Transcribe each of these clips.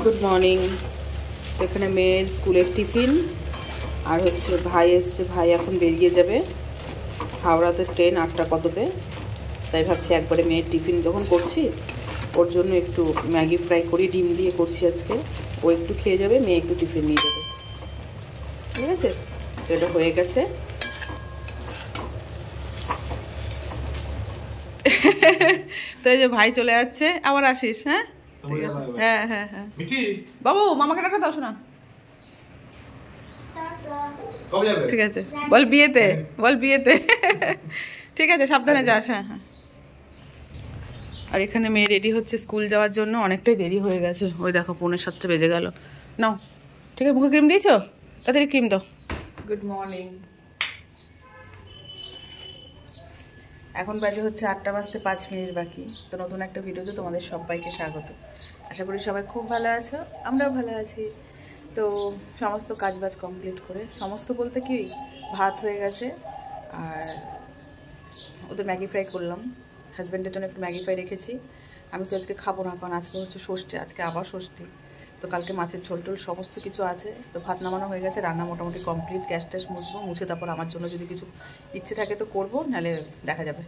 Good morning. এখানে মেয়ের স্কুলের টিফিন আর হচ্ছে ভাই এসছে, ভাই এখন বেরিয়ে যাবে, হাওড়াতে ট্রেন 8টা কততে। তাই ভাবছি একবারে মেয়ের টিফিন যখন করছি ওর জন্য একটু ম্যাগি ফ্রাই করি, ডিম দিয়ে করছি আজকে। ও একটু খেয়ে যাবে, মেয়ে একটু টিফিন নিয়ে যাবে, ঠিক আছে? এটা হয়ে গেছে। তো এই যে ভাই চলে যাচ্ছে, আবার আসিস। হ্যাঁ হ্যাঁ হ্যাঁ হ্যাঁ বাবু, মামাকে টাকা দাও শোনা। ঠিক আছে, বল বিয়েতে, বল বিয়েতে। ঠিক আছে, সাবধানে যাস। হ্যাঁ হ্যাঁ। আর এখানে মেয়ে রেডি হচ্ছে স্কুল যাওয়ার জন্য, অনেকটাই দেরি হয়ে গেছে। ওই দেখো 6:45 বেজে গেল। নাও, ঠিক আছে, মুখে ক্রিম দিয়েছো? তাড়াতাড়ি ক্রিম দাও। Good morning. এখন বাজে হচ্ছে 8:05 বাকি। তো নতুন একটা ভিডিওতে তোমাদের সবাইকে স্বাগত। আশা করি সবাই খুব ভালো আছো, আমরাও ভালো আছি। তো সমস্ত কাজবাজ কমপ্লিট করে, সমস্ত বলতে কি, ভাত হয়ে গেছে আর ওদের ম্যাগি ফ্রাই করলাম। হাজব্যান্ডের জন্য একটু ম্যাগি ফ্রাই রেখেছি। আমি তো আজকে খাবো না, কারণ আজকে হচ্ছে ষষ্ঠী, আজকে আবার ষষ্ঠী। তো কালকে মাছের ঝোল টোল সমস্ত কিছু আছে। তো ভাত নামানো হয়ে গেছে, রান্না মোটামুটি কমপ্লিট। গ্যাস ট্যাস মুছবো, মুছে তারপর আমার জন্য যদি কিছু ইচ্ছে থাকে তো করবো, নাহলে দেখা যাবে।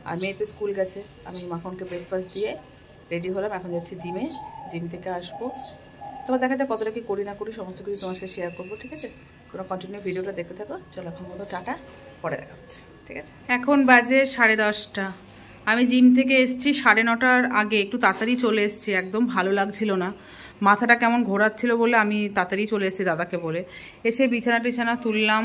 আর মেয়ে তো স্কুল গেছে, আমি মাখনকে ব্রেকফাস্ট দিয়ে রেডি হলাম। এখন যাচ্ছি জিমে, জিম থেকে আসবো। তোমার দেখা যাক কতটা কি করি না করি, সমস্ত কিছু তোমার সাথে শেয়ার করবো, ঠিক আছে? তোমরা কন্টিনিউ ভিডিওটা দেখতে থাকো। চলো এখন মতো টাটা, পরে দেখা হচ্ছে, ঠিক আছে? এখন বাজে 10:30। আমি জিম থেকে এসেছি 9:30 আগে, একটু তাড়াতাড়ি চলে এসেছি। একদম ভালো লাগছিল না, মাথাটা কেমন ঘোরাচ্ছিল বলে আমি তাড়াতাড়ি চলে এসেছি দাদাকে বলে। এসে বিছানা টিছানা তুললাম,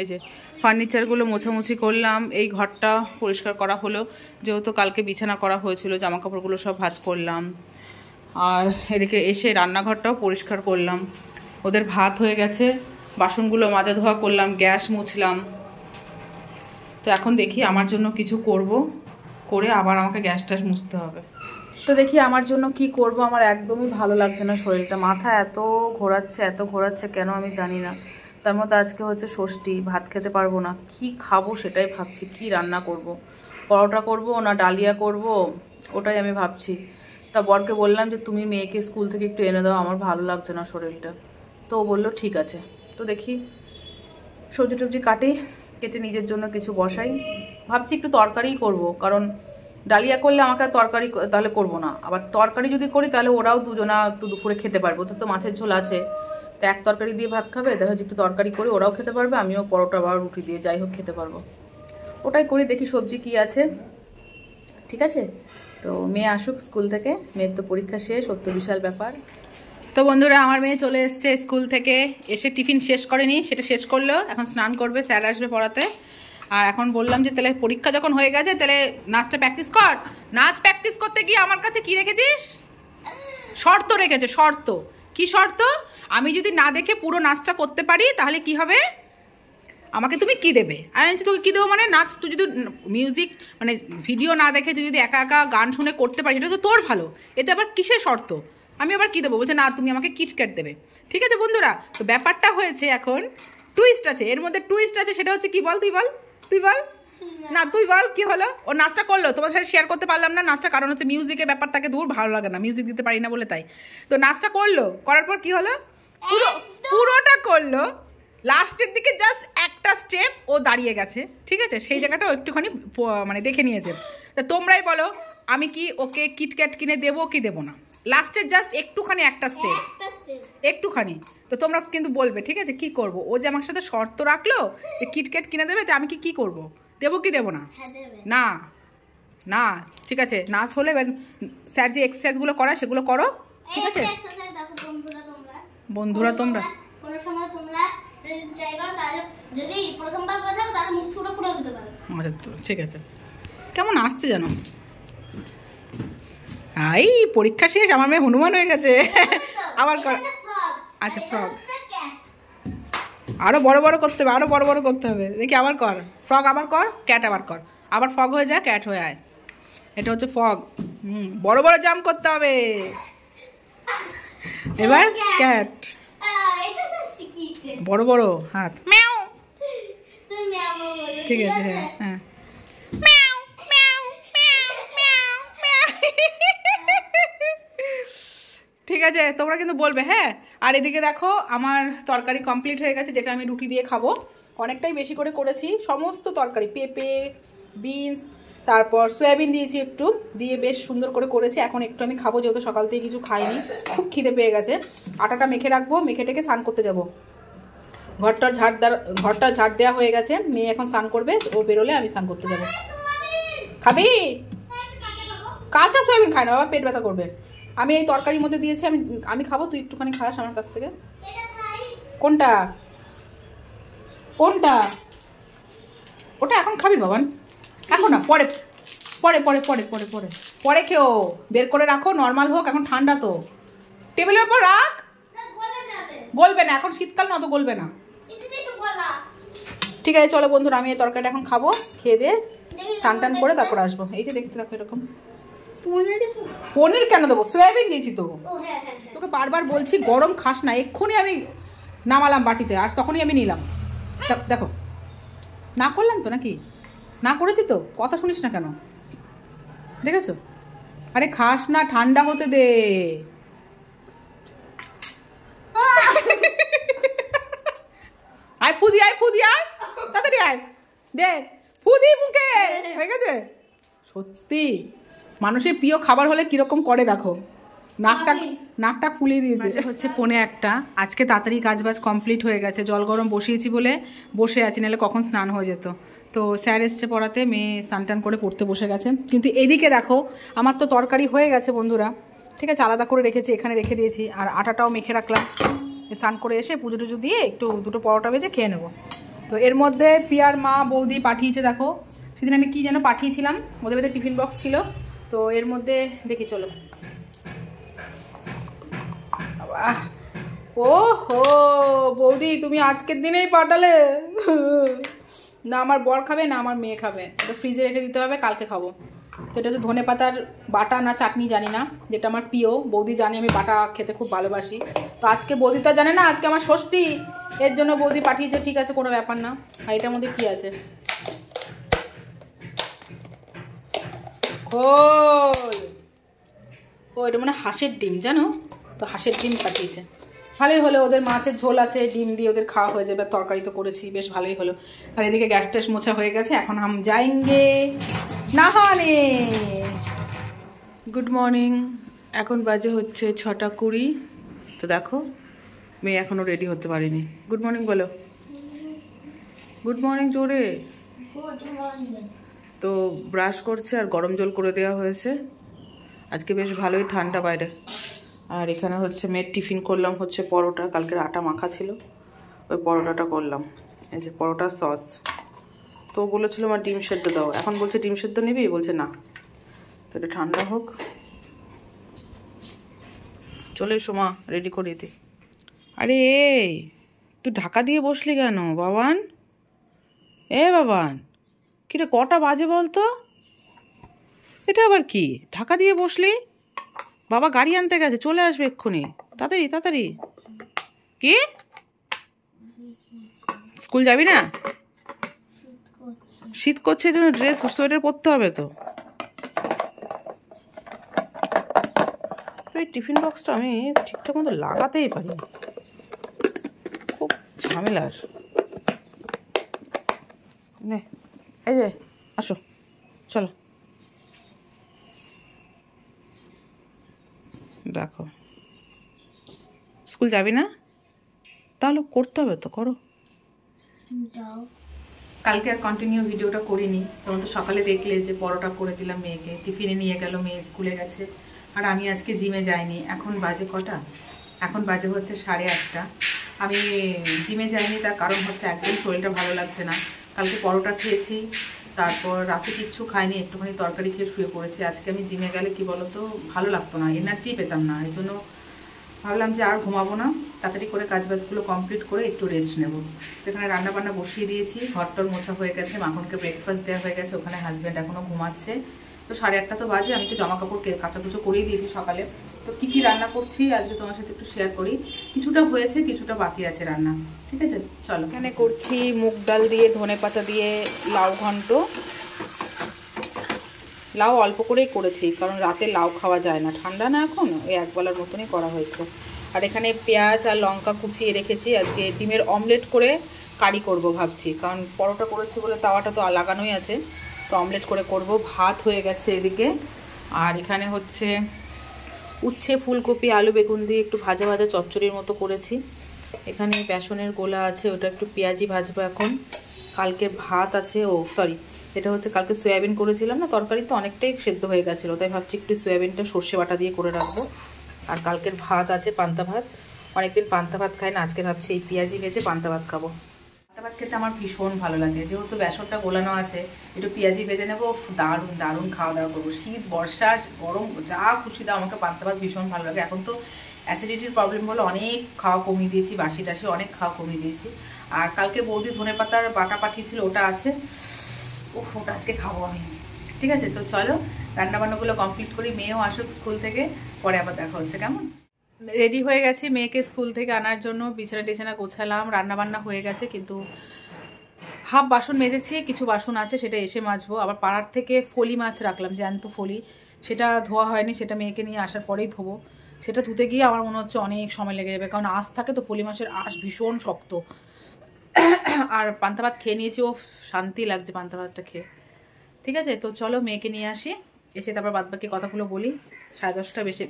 এই যে ফার্নিচারগুলো মোছামুছি করলাম। এই ঘরটা পরিষ্কার করা হলো, যেহেতু কালকে বিছানা করা হয়েছিল। জামাকাপড়গুলো সব ভাঁজ করলাম। আর এদিকে এসে রান্নাঘরটাও পরিষ্কার করলাম। ওদের ভাত হয়ে গেছে, বাসনগুলো মাজা ধোয়া করলাম, গ্যাস মুছলাম। তো এখন দেখি আমার জন্য কিছু করব, করে আবার আমাকে গ্যাস ট্যাস মুছতে হবে। তো দেখি আমার জন্য কি করব। আমার একদমই ভালো লাগছে না শরীরটা, মাথা এত ঘোরাচ্ছে কেন আমি জানি না। তার মধ্যে আজকে হচ্ছে ষষ্ঠী, ভাত খেতে পারবো না। কি খাবো সেটাই ভাবছি, কি রান্না করব। পরোটা করব না ডালিয়া করব, ওটাই আমি ভাবছি। তা বরকে বললাম যে তুমি মেয়েকে স্কুল থেকে একটু এনে দাও, আমার ভালো লাগছে না শরীরটা। তো ও বললো ঠিক আছে। তো দেখি সবজি টবজি কেটে নিজের জন্য কিছু বসাই। ভাবছি একটু তরকারিই করব, কারণ ডালিয়া করলে আমাকে আর তরকারি তাহলে করব না। আবার তরকারি যদি করি তাহলে ওরাও দুজনা একটু দুপুরে খেতে পারবো। তো মাছের ঝোল আছে, তো এক তরকারি দিয়ে ভাত খাবে। দেখা যাচ্ছে একটু তরকারি করে ওরাও খেতে পারবে, আমিও পরোটা বা রুটি দিয়ে যাই হোক খেতে পারবো। ওটাই করি, দেখি সবজি কি আছে, ঠিক আছে? তো মেয়ে আসুক স্কুল থেকে, মেয়ের তো পরীক্ষা শেষ, ওর তো বিশাল ব্যাপার। তো বন্ধুরা, আমার মেয়ে চলে এসছে স্কুল থেকে, এসে টিফিন শেষ করেনি, সেটা শেষ করলো। এখন স্নান করবে, স্যার আসবে পড়াতে। আর এখন বললাম যে তাহলে পরীক্ষা যখন হয়ে গেছে তাহলে নাচটা প্র্যাকটিস কর। নাচ প্র্যাকটিস করতে গিয়ে আমার কাছে কি রেখেছিস? শর্ত রেখেছে। শর্ত কি শর্ত? আমি যদি না দেখে পুরো নাচটা করতে পারি তাহলে কি হবে, আমাকে তুমি কি দেবে? আমি তোকে কী দেবো মানে, নাচ তুই যদি মিউজিক মানে ভিডিও না দেখে তুই যদি একা একা গান শুনে করতে পারিস, এটা তো তোর ভালো। এতে আবার কিসের শর্ত? আমি আবার কী দেবো? বলছে না তুমি আমাকে কিটক্যাট দেবে। ঠিক আছে বন্ধুরা, তো ব্যাপারটা হয়েছে এখন টুইস্ট আছে, এর মধ্যে টুইস্ট আছে। সেটা হচ্ছে কি বল, তুই বল না, তুই বল কি হলো। ও নাচটা করলো, তোমার সাথে শেয়ার করতে পারলাম না নাচটা, কারণ হচ্ছে মিউজিকের ব্যাপারটাকে দূর ভালো লাগে না, মিউজিক দিতে পারি না বলে। তাই তো নাচটা করলো, করার পর কি হলো, পুরোটা করলো। লাস্টের দিকে জাস্ট একটা স্টেপ ও দাঁড়িয়ে গেছে, ঠিক আছে? সেই জায়গাটা ও একটুখানি মানে দেখে নিয়েছে। তা তোমরাই বলো, আমি কি ওকে কিটক্যাট কিনে দেবো কি দেবো না? লাস্টের জাস্ট একটুখানি একটা স্টেপ, একটুখানি। তো তোমরা কিন্তু বলবে, ঠিক আছে, কি করব? ও যে আমার সাথে শর্ত রাখলো যে কিটক্যাট কিনে দেবে, তো আমি কি করব? দেবো কি দেবো না? না না, ঠিক আছে, নাচ হলে স্যার যে এক্সারসাইজগুলো করায় সেগুলো করো, ঠিক আছে? বন্ধুরা তোমরা ঠিক আছে, কেমন আসছে জানো? এই পরীক্ষা শেষ, আমার মেয়ে হনুমান হয়ে গেছে। আবার কর। আচ্ছা, ফ্রগ আরো বড় বড় করতে হবে, আরো বড় বড় করতে হবে। দেখি আবার কর ফ্রগ, আবার কর ক্যাট, আবার কর, আবার ফ্রগ হয়ে যায়, ক্যাট হয়ে আয়। এটা হচ্ছে ফ্রগ। বড় বড় জাম্প করতে হবে। এবার ক্যাট, বড় বড় হাত, ম্যাও। ঠিক আছে, হ্যাঁ হ্যাঁ, ঠিক আছে, তোমরা কিন্তু বলবে হ্যাঁ। আর এদিকে দেখো আমার তরকারি কমপ্লিট হয়ে গেছে, যেটা আমি রুটি দিয়ে খাবো। অনেকটাই বেশি করে করেছি, সমস্ত তরকারি, পেঁপে, বিনস, তারপর সয়াবিন দিয়েছি একটু, দিয়ে বেশ সুন্দর করে করেছি। এখন একটু আমি খাবো, যেহেতু সকাল থেকে কিছু খাইনি, খুব খিদে পেয়ে গেছে। আটাটা মেখে রাখবো, মেখে টেকে স্নান করতে যাবো। ঘরটা ঝাড় দেওয়া হয়ে গেছে, মেয়ে এখন স্নান করবে, ও বেরোলে আমি স্নান করতে যাবো। খাবি? কাঁচা সয়াবিন খায় না বাবা, পেট ব্যথা করবে। আমি এই তরকারির মধ্যে দিয়েছি, আমি খাবো, তুই একটুখানি খাস আমার কাছ থেকে। কোনটা কোনটা? ওটা এখন খাবি বাবান, এখন না, পরে পরে পরে পরে পরে পরে পরে খেও, বের করে রাখো, নর্মাল হোক, এখন ঠান্ডা তো। টেবিলের উপর রাখ, গলবে না, এখন শীতকাল না, তো গলবে না। ঠিক আছে চলো বন্ধুরা, আমি এই তরকারিটা এখন খাবো, খেয়ে দিয়ে স্নান টান করে তারপর আসবো। এই যে দেখতে রাখো এরকম। পনির কেন দেবো, সয়াবিন দিয়েছি তো। তোকে বারবার বলছি গরম খাস না, এক্ষুনি আমি নামালাম বাটিতে, আর তখনই আমি নিলাম। দেখো না করলাম তো, নাকি না করেছি তো, কথা শুনিস না কেন, দেখেছো? আরে খাস না, ঠান্ডা হতে দে। আয় ফুদি, আয় ফুদি, আয় তাড়াতাড়ি আয়, দে ফুদি মুখে, হয়ে গেছে। সত্যি মানুষের প্রিয় খাবার হলে কিরকম করে দেখো, নাকটা ফুলিয়ে দিয়েছে। হচ্ছে 1:45, আজকে তাড়াতাড়ি কাজবাজ কমপ্লিট হয়ে গেছে। জল গরম বসিয়েছি বলে বসে আছি, নাহলে কখন স্নান হয়ে যেত। তো স্যার এসছে পড়াতে, মেয়ে স্নান টান করে পড়তে বসে গেছে। কিন্তু এদিকে দেখো আমার তো তরকারি হয়ে গেছে বন্ধুরা, ঠিক আছে, আলাদা করে রেখেছি, এখানে রেখে দিয়েছি। আর আটাটাও মেখে রাখলাম, স্নান করে এসে পুজো টুজো দিয়ে একটু দুটো পরোটা ভেজে খেয়ে নেবো। তো এর মধ্যে পিয়ার মা বৌদি পাঠিয়েছে, দেখো সেদিন আমি কি যেন পাঠিয়েছিলাম, ওদের মধ্যে টিফিন বক্স ছিল। তো এর মধ্যে দেখি, চলো। ও হো বৌদি, তুমি আজকের দিনেই পাঠালে? না আমার বর খাবে, না আমার মেয়ে খাবে, এটা ফ্রিজে রেখে দিতে হবে, কালকে খাবো। তো এটা হচ্ছে ধনে পাতার বাটা না চাটনি জানি না, যেটা আমার প্রিয়। বৌদি জানি আমি বাটা খেতে খুব ভালোবাসি। তো আজকে বৌদি তো জানে না আজকে আমার ষষ্ঠী, এর জন্য বৌদি পাঠিয়েছে, ঠিক আছে কোনো ব্যাপার না। আর এটার মধ্যে কি আছে, খোল। ও এটা মানে হাঁসের ডিম, জানো তো, হাঁসের ডিম পাঠিয়েছে। ভালোই হলো, ওদের মাছের ঝোল আছে, ডিম দিয়ে ওদের খাওয়া হয়ে যাবে, তরকারি তো করেছি, বেশ ভালোই হলো। আর এদিকে গ্যাস ট্যাস মোছা হয়ে গেছে, এখন হাম যাएंगे নাহানে। গুড মর্নিং, এখন বাজে হচ্ছে 6:20। তো দেখো মেয়ে এখনও রেডি হতে পারিনি। গুড মর্নিং বলো, গুড মর্নিং জোরে। তো ব্রাশ করছে আর গরম জল করে দেওয়া হয়েছে, আজকে বেশ ভালোই ঠান্ডা বাইরে। আর এখানে হচ্ছে মেয়ের টিফিন করলাম হচ্ছে পরোটা, কালকের আটা মাখা ছিল, ওই পরোটাটা করলাম। এই যে পরোটার সস, তো বলেছিল আমার ডিম সেদ্ধ দাও, এখন বলছে ডিম সেদ্ধ নিবি, বলছে না। তো এটা ঠান্ডা হোক, চলে এসো মা, রেডি করিয়ে দিই। আরে এই তুই ঢাকা দিয়ে বসলি কেন বাবান? এ বাবান, কিরে কটা বাজে বলতো? এটা আবার কি ঢাকা দিয়ে বসলি? বাবা গাড়ি আনতে গেছে, চলে আসবে এক্ষুনি, তাড়াতাড়ি তাড়াতাড়ি। কি স্কুল যাবি না? শীত করছে, এই জন্য ড্রেস সোয়েটার পরতে হবে তো। এই টিফিন বক্সটা আমি ঠিকঠাক মতো লাগাতেই পারি, খুব ঝামেলার। নে এই যে আসো, চলো। দেখো স্কুল যাবি না, তাহলে করতে হবে তো, করো। কালকে আর কন্টিনিউ ভিডিওটা করিনি, তখন তো সকালে দেখলে যে পরোটা করে দিলাম মেয়েকে, টিফিনে নিয়ে গেল, মেয়ে স্কুলে গেছে। আর আমি আজকে জিমে যাইনি। এখন বাজে কটা, এখন বাজে হচ্ছে 8:30। আমি জিমে যাইনি, তার কারণ হচ্ছে একদম শরীরটা ভালো লাগছে না। কালকে পরোটা খেয়েছি, তারপর রাতে কিচ্ছু খাইনি, একটুখানি তরকারি খেয়ে শুয়ে পড়েছি। আজকে আমি জিমে গেলে কি বলতো ভালো লাগতো না, এনার্জি পেতাম না, এই জন্য ভাবলাম যে আর ঘুমাবো না, তাড়াতাড়ি করে কাজবাজগুলো কমপ্লিট করে একটু রেস্ট নেব। সেখানে রান্নাবান্না বসিয়ে দিয়েছি, ঘরটর মোছা হয়ে গেছে, মাখনকে ব্রেকফাস্ট দেওয়া হয়ে গেছে, ওখানে হাজব্যান্ড এখনও ঘুমাচ্ছে। তো 8:30 তো বাজে, আমি তো জামা কাপড় কাচাকুচো করেই দিয়েছি সকালে। তো কী কী রান্না করছি আজকে তোমার সাথে একটু শেয়ার করি। কিছুটা হয়েছে, কিছুটা বাকি আছে রান্না, ঠিক আছে চলো। এখানে করছি মুগ ডাল দিয়ে, ধনে পাতা দিয়ে লাউ ঘন্ট। লাউ অল্প করেই করেছি, কারণ রাতে লাউ খাওয়া যায় না, ঠান্ডা না এখন, ওই একবেলার মতনই করা হয়েছে। আর এখানে পেঁয়াজ আর লঙ্কা কুচিয়ে রেখেছি, আজকে ডিমের অমলেট করে কারি করব ভাবছি, কারণ পরোটা করেছি বলে তাওয়াটা তো লাগানোই আছে, তো অমলেট করে করব। ভাত হয়ে গেছে এদিকে। আর এখানে হচ্ছে উচ্ছে, ফুলকপি, আলু, বেগুন দিয়ে একটু ভাজা ভাজা চচ্চড়ির মতো করেছি। এখানে বেসনের গোলা আছে, ওটা একটু পেঁয়াজি ভাজবো এখন। কালকে ভাত আছে, এটা হচ্ছে কালকে সয়াবিন করেছিলাম না, তরকারি তো অনেকটাই সেদ্ধ হয়ে গেছিলো, তাই ভাবছি একটু সয়াবিনটা সর্ষে বাটা দিয়ে করে রাখবো। আর কালকের ভাত আছে পান্তা ভাত, অনেকদিন পান্তা ভাত খাই না, আজকে ভাবছি এই পেঁয়াজি ভেজে পান্তা ভাত খাবো। পান্তা ভাত খেতে আমার ভীষণ ভালো লাগে, যেহেতু বেসনটা গোলানো আছে, একটু পেঁয়াজি ভেজে নেবো, দারুণ দারুণ খাওয়া দাওয়া করবো। শীত, বর্ষা, গরম, যা খুশি দাও, আমাকে পান্তা ভাত ভীষণ ভালো লাগে। এখন তো অ্যাসিডিটির প্রবলেম হলো, অনেক খাওয়া কমিয়ে দিয়েছি, বাসি টাসি অনেক খাওয়া কমিয়ে দিয়েছি। আর কালকে বৌদি ধনেপাতার বাটা পাঠিয়েছিল, ওটা আছে, ওটা আজকে খাবো আমি। ঠিক আছে, তো চলো রান্নাবান্নাগুলো কমপ্লিট করি, মেয়েও আসুক স্কুল থেকে, পরে আবার দেখা হচ্ছে, কেমন? রেডি হয়ে গেছি মেয়েকে স্কুল থেকে আনার জন্য, বিছানা টিছানা গোছালাম, রান্নাবান্না হয়ে গেছে, কিন্তু হাফ বাসন মেজেছি, কিছু বাসন আছে সেটা এসে মাজবো। আবার পাড়ার থেকে ফলি মাছ রাখলাম, জ্যান্ত ফলি, সেটা ধোয়া হয়নি, সেটা মেয়েকে নিয়ে আসার পরেই ধোবো। সেটা ধুতে গিয়ে আমার মনে হচ্ছে অনেক সময় লেগে যাবে, কারণ আঁশ থাকে তো, ফলি মাছের আঁশ ভীষণ শক্ত। আর পান্তা ভাত খেয়ে নিয়েছি, ও শান্তি লাগছে পান্তা ভাতটা খেয়ে। ঠিক আছে, তো চলো মেয়েকে নিয়ে আসি, এসে তারপর বাদবাকি কথাগুলো বলি। 10:30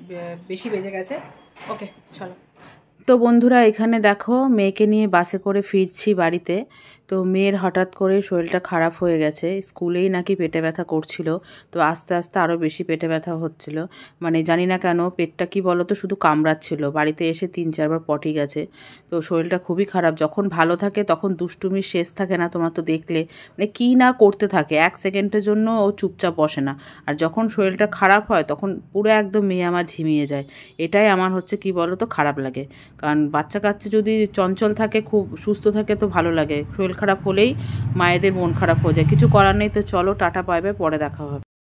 বেশি বেজে গেছে। ওকে, চলো। তো বন্ধুরা, এখানে দেখো মেয়েকে নিয়ে বাসে করে ফিরছি বাড়িতে। তো মেয়ের হঠাৎ করে শরীরটা খারাপ হয়ে গেছে, স্কুলেই নাকি পেটে ব্যথা করছিল, তো আস্তে আস্তে আরও বেশি পেটে ব্যথা হচ্ছিল, মানে জানি না কেন, পেটটা কি বলো তো শুধু কামড়াচ্ছিল। বাড়িতে এসে 3-4 বার পটি গেছে, তো শরীরটা খুবই খারাপ। যখন ভালো থাকে তখন দুষ্টুমির শেষ থাকে না, তোমরা তো দেখলে, মানে কী না করতে থাকে, 1 সেকেন্ডের জন্য ও চুপচাপ বসে না। আর যখন শরীরটা খারাপ হয় তখন পুরো একদম মেয়ে আমার ঝিমিয়ে যায়। এটাই আমার হচ্ছে কি বলো তো খারাপ লাগে, কারণ বাচ্চা কাচ্চা যদি চঞ্চল থাকে, খুব সুস্থ থাকে তো ভালো লাগে, শরীর খারাপ হলেই মায়েদের মন খারাপ হয়ে যায়, কিছু করার নেই। তো চলো, টাটা, বাই বাই, পরে দেখা হবে।